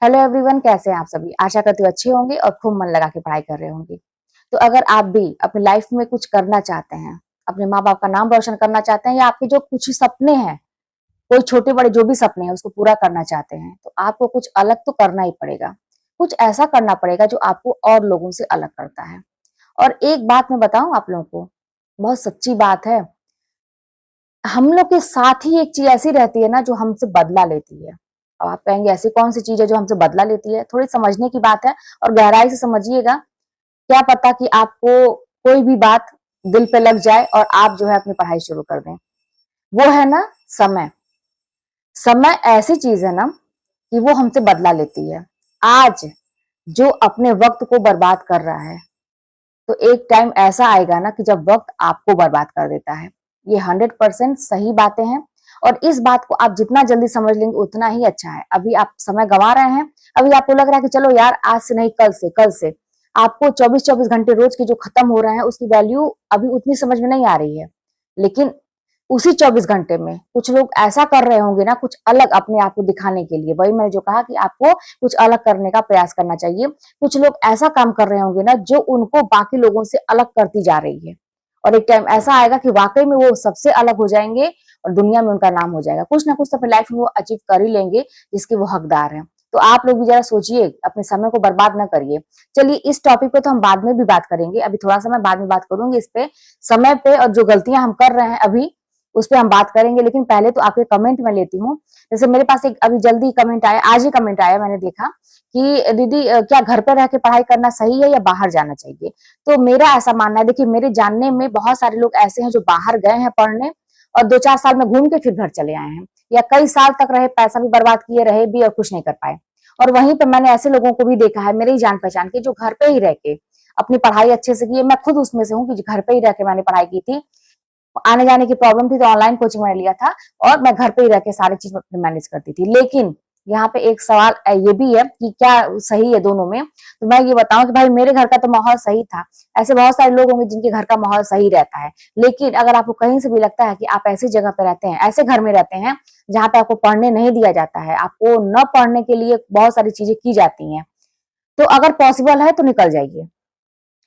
Hello everyone, कैसे हैं आप सभी। आशा करती हूँ अच्छे होंगे और खूब मन लगा के पढ़ाई कर रहे होंगे। तो अगर आप भी अपनी लाइफ में कुछ करना चाहते हैं, अपने माँ बाप का नाम रोशन करना चाहते हैं या आपके जो कुछ सपने हैं, कोई छोटे बड़े जो भी सपने हैं उसको पूरा करना चाहते हैं, तो आपको कुछ अलग तो करना ही पड़ेगा। कुछ ऐसा करना पड़ेगा जो आपको और लोगों से अलग करता है। और एक बात मैं बताऊं आप लोगों को, बहुत सच्ची बात है। हम लोग के साथ ही एक चीज ऐसी रहती है ना जो हमसे बदला लेती है। अब आप कहेंगे ऐसी कौन सी चीज है जो हमसे बदला लेती है। थोड़ी समझने की बात है और गहराई से समझिएगा। क्या पता कि आपको कोई भी बात दिल पे लग जाए और आप जो है अपनी पढ़ाई शुरू कर दें। वो है ना समय। समय ऐसी चीज है ना कि वो हमसे बदला लेती है। आज जो अपने वक्त को बर्बाद कर रहा है, तो एक टाइम ऐसा आएगा ना कि जब वक्त आपको बर्बाद कर देता है। ये 100% सही बातें हैं। और इस बात को आप जितना जल्दी समझ लेंगे उतना ही अच्छा है। अभी आप समय गंवा रहे हैं। अभी आपको लग रहा है कि चलो यार आज से नहीं, कल से आपको 24-24 घंटे रोज के जो खत्म हो रहे हैं उसकी वैल्यू अभी उतनी समझ में नहीं आ रही है। लेकिन उसी 24 घंटे में कुछ लोग ऐसा कर रहे होंगे ना, कुछ अलग अपने आप को दिखाने के लिए। वही मैंने जो कहा कि आपको कुछ अलग करने का प्रयास करना चाहिए। कुछ लोग ऐसा काम कर रहे होंगे ना जो उनको बाकी लोगों से अलग करती जा रही है। और एक टाइम ऐसा आएगा कि वाकई में वो सबसे अलग हो जाएंगे और दुनिया में उनका नाम हो जाएगा। कुछ ना कुछ तो अपनी लाइफ में वो अचीव कर ही लेंगे जिसके वो हकदार हैं। तो आप लोग भी जरा सोचिए, अपने समय को बर्बाद ना करिए। चलिए, इस टॉपिक पे तो हम बाद में भी बात करेंगे। अभी थोड़ा सा मैं बाद में बात करूंगी इस पे, समय पे, और जो गलतियां हम कर रहे हैं अभी उस पर हम बात करेंगे। लेकिन पहले तो आपके कमेंट में लेती हूँ। जैसे मेरे पास एक अभी जल्दी कमेंट आया, आज ही कमेंट आया, मैंने देखा कि दीदी क्या घर पर रह के पढ़ाई करना सही है या बाहर जाना चाहिए। तो मेरा ऐसा मानना है, देखिए मेरे जानने में बहुत सारे लोग ऐसे हैं जो बाहर गए हैं पढ़ने और 2-4 साल में घूम के फिर घर चले आए हैं, या कई साल तक रहे, पैसा भी बर्बाद किए, रहे भी और कुछ नहीं कर पाए। और वहीं पे मैंने ऐसे लोगों को भी देखा है, मेरे ही जान पहचान के, जो घर पे ही रह के अपनी पढ़ाई अच्छे से की है। मैं खुद उसमें से हूँ कि घर पे ही रह के मैंने पढ़ाई की थी। आने जाने की प्रॉब्लम थी तो ऑनलाइन कोचिंग मैंने लिया था और मैं घर पे ही रह के सारी चीज मैनेज करती थी। लेकिन यहाँ पे एक सवाल ये भी है कि क्या सही है दोनों में। तो मैं ये बताऊं कि भाई मेरे घर का तो माहौल सही था। ऐसे बहुत सारे लोग होंगे जिनके घर का माहौल सही रहता है। लेकिन अगर आपको कहीं से भी लगता है कि आप ऐसी जगह पे रहते हैं, ऐसे घर में रहते हैं जहां पे आपको पढ़ने नहीं दिया जाता है, आपको न पढ़ने के लिए बहुत सारी चीजें की जाती हैं, तो अगर पॉसिबल है तो निकल जाइए।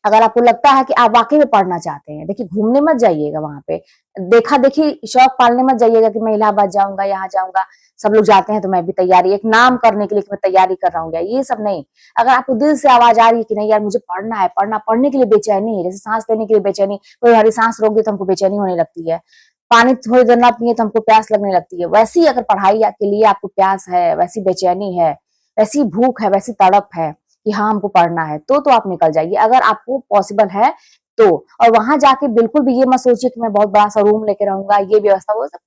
अगर आपको लगता है कि आप वाकई में पढ़ना चाहते हैं, देखिए घूमने मत जाइएगा वहां पे, देखा देखी शौक पालने मत जाइएगा कि मैं इलाहाबाद जाऊंगा, यहाँ जाऊंगा, सब लोग जाते हैं तो मैं भी तैयारी, एक नाम करने के लिए कि मैं तैयारी कर रहा हूँ, ये सब नहीं। अगर आपको दिल से आवाज आ रही है कि नहीं यार मुझे पढ़ना है, पढ़ने के लिए बेचैनी है, जैसे सांस लेने के लिए बेचैनी, कोई हरी सांस रोक दे तो हमको बेचैनी होने लगती है, पानी थोड़ी देर ना पिए तो हमको प्यास लगने लगती है, वैसी अगर पढ़ाई के लिए आपको प्यास है, वैसी बेचैनी है, वैसी भूख है, वैसी तड़प है कि हाँ हमको पढ़ना है, तो आप निकल जाइए अगर आपको पॉसिबल है तो। और वहां जाके बिल्कुल भी ये मत सोचिए कि मैं बहुत बड़ा सा रूम लेके रहूंगा, ये व्यवस्था वो सब।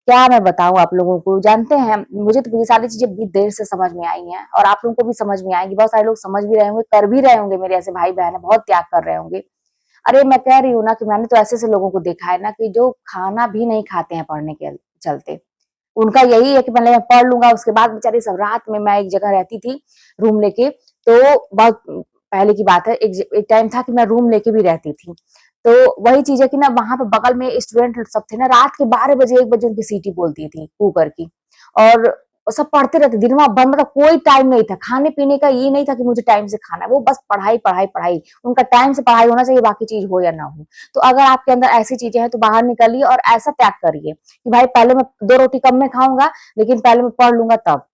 क्या मैं बताऊं आप लोगों को, जानते हैं मुझे तो ये सारी चीजें भी देर से समझ में आई हैं और आप लोगों को भी समझ में आएंगी। बहुत सारे लोग समझ भी रहे होंगे, कर भी रहे होंगे, मेरे ऐसे भाई बहन है बहुत त्याग कर रहे होंगे। अरे मैं कह रही हूँ ना कि मैंने तो ऐसे ऐसे लोगों को देखा है ना कि जो खाना भी नहीं खाते हैं पढ़ने के चलते। उनका यही है कि पहले मैं पढ़ लूंगा, उसके बाद बेचारी सब। रात में मैं एक जगह रहती थी रूम लेके, तो बहुत पहले की बात है, एक टाइम था कि मैं रूम लेके भी रहती थी। तो वही चीज है कि ना वहां पे बगल में स्टूडेंट सब थे ना, रात के 12 बजे 1 बजे उनकी सीटी बोलती थी कुकर की। और सब पढ़ते रहते दिन में भर, मतलब कोई टाइम नहीं था खाने पीने का, ये नहीं था कि मुझे टाइम से खाना है, वो बस पढ़ाई पढ़ाई पढ़ाई। उनका टाइम से पढ़ाई होना चाहिए, बाकी चीज हो या ना हो। तो अगर आपके अंदर ऐसी चीजें हैं तो बाहर निकलिए और ऐसा त्याग करिए कि भाई पहले मैं 2 रोटी कम में खाऊंगा, लेकिन पहले मैं पढ़ लूंगा तब।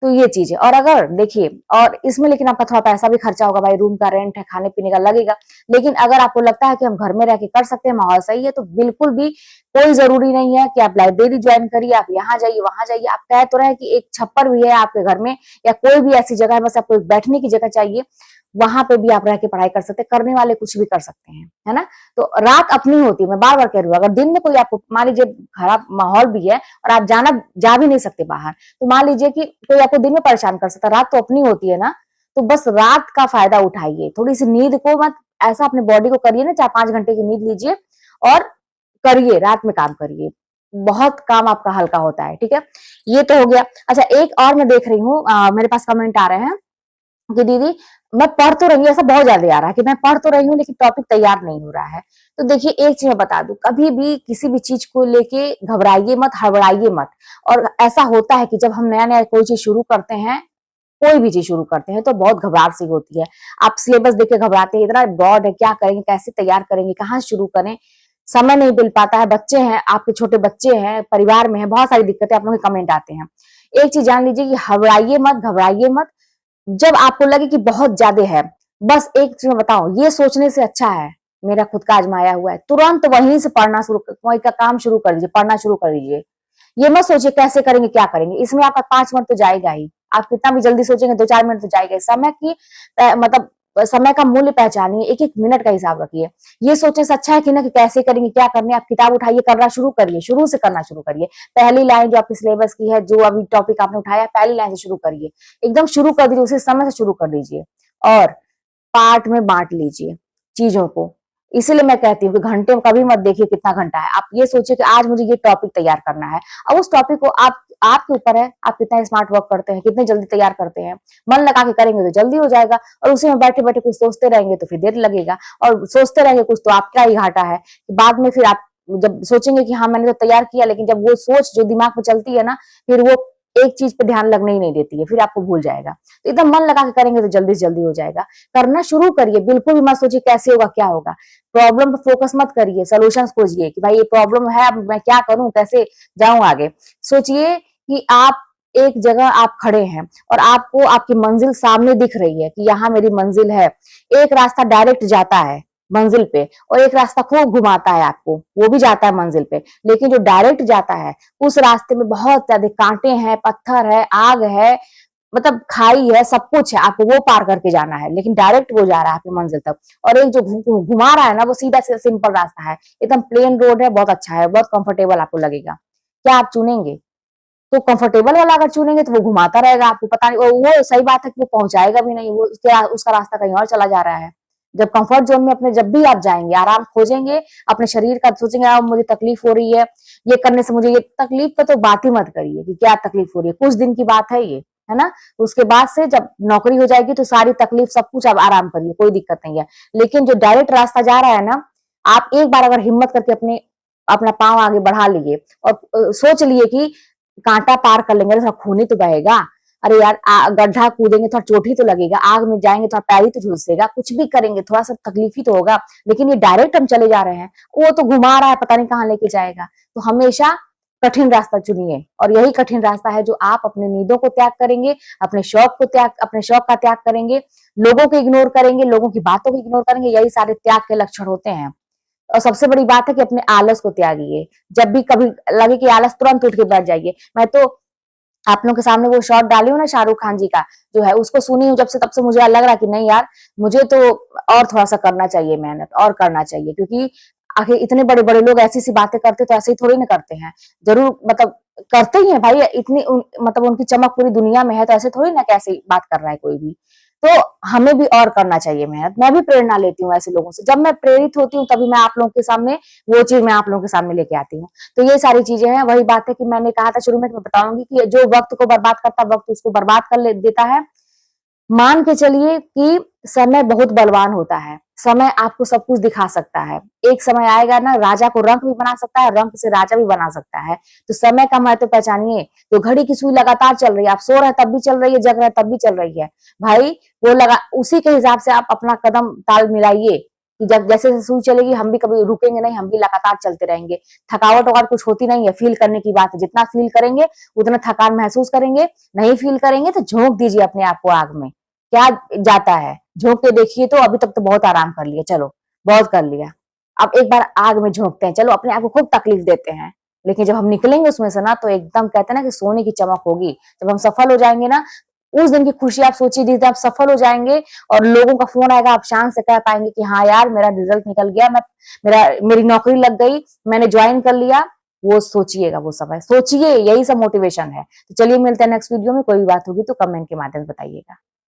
तो ये चीज है। और अगर देखिए, और इसमें लेकिन आपका थोड़ा पैसा भी खर्चा होगा, भाई रूम का रेंट है, खाने पीने का लगेगा। लेकिन अगर आपको लगता है कि हम घर में रह के कर सकते हैं, माहौल सही है, तो बिल्कुल भी कोई जरूरी नहीं है कि आप लाइब्रेरी ज्वाइन करिए, आप यहाँ जाइए वहां जाइए। आप कह तो रहे कि एक छप्पर भी है आपके घर में या कोई भी ऐसी जगह है, बस आपको एक बैठने की जगह चाहिए, वहां पे भी आप रह के पढ़ाई कर सकते हैं। करने वाले कुछ भी कर सकते हैं, है ना। तो रात अपनी होती है, मैं बार बार कह रही हूँ। अगर दिन में कोई आपको मान लीजिए खराब माहौल भी है और आप जा भी नहीं सकते बाहर, तो मान लीजिए कि कोई आपको दिन में परेशान कर सकता है, रात तो अपनी होती है ना। तो बस रात का फायदा उठाइए, थोड़ी सी नींद को मत, ऐसा अपने बॉडी को करिए ना, 4-5 घंटे की नींद लीजिए और करिए, रात में काम करिए, बहुत काम आपका हल्का होता है। ठीक है, ये तो हो गया। अच्छा, एक और मैं देख रही हूँ, मेरे पास कमेंट आ रहे हैं कि दीदी मैं पढ़ तो रही हूँ, ऐसा बहुत ज्यादा आ रहा है कि मैं पढ़ तो रही हूँ लेकिन टॉपिक तैयार नहीं हो रहा है। तो देखिए एक चीज मैं बता दूं, कभी भी किसी भी चीज को लेके घबराइए मत, हड़बड़ाइए मत। और ऐसा होता है कि जब हम नया नया कोई चीज शुरू करते हैं, कोई भी चीज शुरू करते हैं तो बहुत घबराहट सी होती है। आप सिलेबस देख के घबराते हैं, इतना ब्रॉड है, क्या करेंगे, कैसे तैयार करेंगे, कहाँ से शुरू करें, समय नहीं मिल पाता है, बच्चे हैं, आपके छोटे बच्चे हैं, परिवार में है, बहुत सारी दिक्कतें आप लोगों के कमेंट आते हैं। एक चीज जान लीजिए कि घबराइए मत, घबराइए मत। जब आपको लगे कि बहुत ज्यादा है, बस एक चीज मैं बताऊं, ये सोचने से अच्छा है मेरा खुद का आजमाया हुआ है, तुरंत वहीं से पढ़ना शुरू, वहीं का काम शुरू कर दीजिए, पढ़ना शुरू कर दीजिए। ये मत सोचिए कैसे करेंगे, क्या करेंगे, इसमें आपका 5 मिनट तो जाएगा ही। आप कितना भी जल्दी सोचेंगे 2-4 मिनट तो जाएगा। समय की मतलब समय का मूल्य पहचानिए, एक एक मिनट का हिसाब रखिए। ये सोचने से अच्छा है कि ना कि कैसे करेंगे, क्या करने, आप किताब उठाइए, करना शुरू करिए, शुरू से करना शुरू करिए। पहली लाइन जो आपके सिलेबस की है, जो अभी टॉपिक आपने उठाया, पहली लाइन से शुरू करिए, एकदम शुरू कर दीजिए, उसी समय से शुरू कर दीजिए और पार्ट में बांट लीजिए चीजों को। इसीलिए मैं कहती हूँ कि घंटे में कभी मत देखिए कितना घंटा है, आप ये सोचिए कि आज मुझे ये टॉपिक तैयार करना है। अब उस टॉपिक को आपके ऊपर है, आप कितना स्मार्ट वर्क करते हैं, कितने जल्दी तैयार करते हैं। मन लगा के करेंगे तो जल्दी हो जाएगा, और उसी में बैठे बैठे कुछ सोचते रहेंगे तो फिर देर लगेगा, और सोचते रहेंगे कुछ तो आपका ही घाटा है। बाद में फिर आप जब सोचेंगे कि हाँ मैंने तो तैयार किया, लेकिन जब वो सोच जो दिमाग में चलती है ना, फिर वो एक चीज पे ध्यान लगने ही नहीं देती है, फिर आपको भूल जाएगा। तो एकदम मन लगा के करेंगे तो जल्दी से जल्दी हो जाएगा। करना शुरू करिए, बिल्कुल भी मत सोचिए कैसे होगा, क्या होगा। प्रॉब्लम पे फोकस मत करिए, सोल्यूशन खोजिए कि भाई ये प्रॉब्लम है, अब मैं क्या करूं, कैसे जाऊं आगे। सोचिए कि आप एक जगह आप खड़े हैं और आपको आपकी मंजिल सामने दिख रही है कि यहाँ मेरी मंजिल है। एक रास्ता डायरेक्ट जाता है मंजिल पे, और एक रास्ता खूब घुमाता है आपको, वो भी जाता है मंजिल पे। लेकिन जो डायरेक्ट जाता है उस रास्ते में बहुत ज्यादा कांटे हैं, पत्थर है, आग है, मतलब खाई है, सब कुछ है, आपको वो पार करके जाना है। लेकिन डायरेक्ट वो जा रहा है आपकी मंजिल तक। और एक जो घुमा रहा है ना, वो सीधा से सिंपल रास्ता है, एकदम प्लेन रोड है, बहुत अच्छा है, बहुत कंफर्टेबल आपको लगेगा। क्या आप चुनेंगे? तो कंफर्टेबल वाला अगर चुनेंगे तो वो घुमाता रहेगा आपको, पता नहीं वो सही बात है कि वो पहुंचाएगा भी नहीं, वो उसका रास्ता कहीं और चला जा रहा है। जब कंफर्ट जोन में अपने जब भी आप जाएंगे, आराम खोजेंगे, अपने शरीर का सोचेंगे अब मुझे तकलीफ हो रही है, ये करने से मुझे ये तकलीफ, का तो बात ही मत करिए कि क्या तकलीफ हो रही है, कुछ दिन की बात है ये, है ना। उसके बाद से जब नौकरी हो जाएगी तो सारी तकलीफ सब कुछ आप आराम करिए, कोई दिक्कत नहीं है। लेकिन जो डायरेक्ट रास्ता जा रहा है ना, आप एक बार अगर हिम्मत करके अपना पांव आगे बढ़ा लिए और सोच लिए कि कांटा पार कर लेंगे तो थोड़ा खून ही तो बहेगा, अरे यार गड्ढा कूदेंगे थोड़ा चोट ही तो लगेगा, आग में जाएंगे थोड़ा पैर ही तो झुलसेगा, कुछ भी करेंगे थोड़ा सा तकलीफ ही तो होगा। लेकिन ये डायरेक्ट हम चले जा रहे हैं, वो तो घुमा रहा है, पता नहीं कहाँ लेके जाएगा। तो हमेशा कठिन रास्ता चुनिए, और यही कठिन रास्ता है जो आप अपने नींदों को त्याग करेंगे, अपने शौक का त्याग करेंगे, लोगों को इग्नोर करेंगे, लोगों की बातों को इग्नोर करेंगे। यही सारे त्याग के लक्षण होते हैं। और सबसे बड़ी बात है कि अपने आलस को त्यागिए। जब भी कभी लगे कि आलस, तुरंत उठ के बैठ जाइए। मैं तो आप लोगों के सामने वो शॉट डाली हूँ ना शाहरुख खान जी का, जो है उसको सुनी हूँ जब से, तब से मुझे लग रहा कि नहीं यार, मुझे तो और थोड़ा सा करना चाहिए, मेहनत और करना चाहिए। क्योंकि आखिर इतने बड़े बड़े लोग ऐसी सी बातें करते तो ऐसे ही थोड़ी ना करते हैं, जरूर मतलब करते ही है भाई, इतनी मतलब उनकी चमक पूरी दुनिया में है, तो ऐसे थोड़ी ना कैसे बात कर रहा है कोई भी। तो हमें भी और करना चाहिए मेहनत। मैं भी प्रेरणा लेती हूँ ऐसे लोगों से, जब मैं प्रेरित होती हूँ तभी मैं आप लोगों के सामने वो चीज मैं आप लोगों के सामने लेके आती हूँ। तो ये सारी चीजें हैं, वही बात है कि मैंने कहा था शुरू में, मैं बताऊंगी कि जो वक्त को बर्बाद करता, वक्त उसको बर्बाद कर देता है। मान के चलिए कि समय बहुत बलवान होता है, समय आपको सब कुछ दिखा सकता है। एक समय आएगा ना, राजा को रंक भी बना सकता है, रंक से राजा भी बना सकता है। तो समय का महत्व पहचानिए। तो घड़ी की सुई लगातार चल रही है, आप सो रहे हैं तब भी चल रही है, जग रहे हैं तब भी चल रही है भाई। वो लगा उसी के हिसाब से आप अपना कदम ताल मिलाइए कि जब जैसे जैसे सुई चलेगी हम भी कभी रुकेंगे नहीं, हम भी लगातार चलते रहेंगे। थकावट वकावट कुछ होती नहीं है, फील करने की बात है। जितना फील करेंगे उतना थकान महसूस करेंगे। नहीं फील करेंगे तो झोंक दीजिए अपने आप को आग में, क्या जाता है, झोंक के देखिए। तो अभी तक तो बहुत आराम कर लिया, चलो बहुत कर लिया, अब एक बार आग में झोंकते हैं, चलो अपने आप को खूब तकलीफ देते हैं। लेकिन जब हम निकलेंगे उसमें से ना, तो एकदम कहते हैं ना कि सोने की चमक होगी। जब हम सफल हो जाएंगे ना, उस दिन की खुशी आप सोचिए, जिस दिन आप सफल हो जाएंगे और लोगों का फोन आएगा, आप शान से कह पाएंगे कि हाँ यार मेरा रिजल्ट निकल गया, मेरी नौकरी लग गई, मैंने ज्वाइन कर लिया। वो सोचिएगा, वो समय सोचिए, यही सब मोटिवेशन है। तो चलिए मिलते हैं नेक्स्ट वीडियो में। कोई भी बात होगी तो कमेंट के माध्यम से बताइएगा।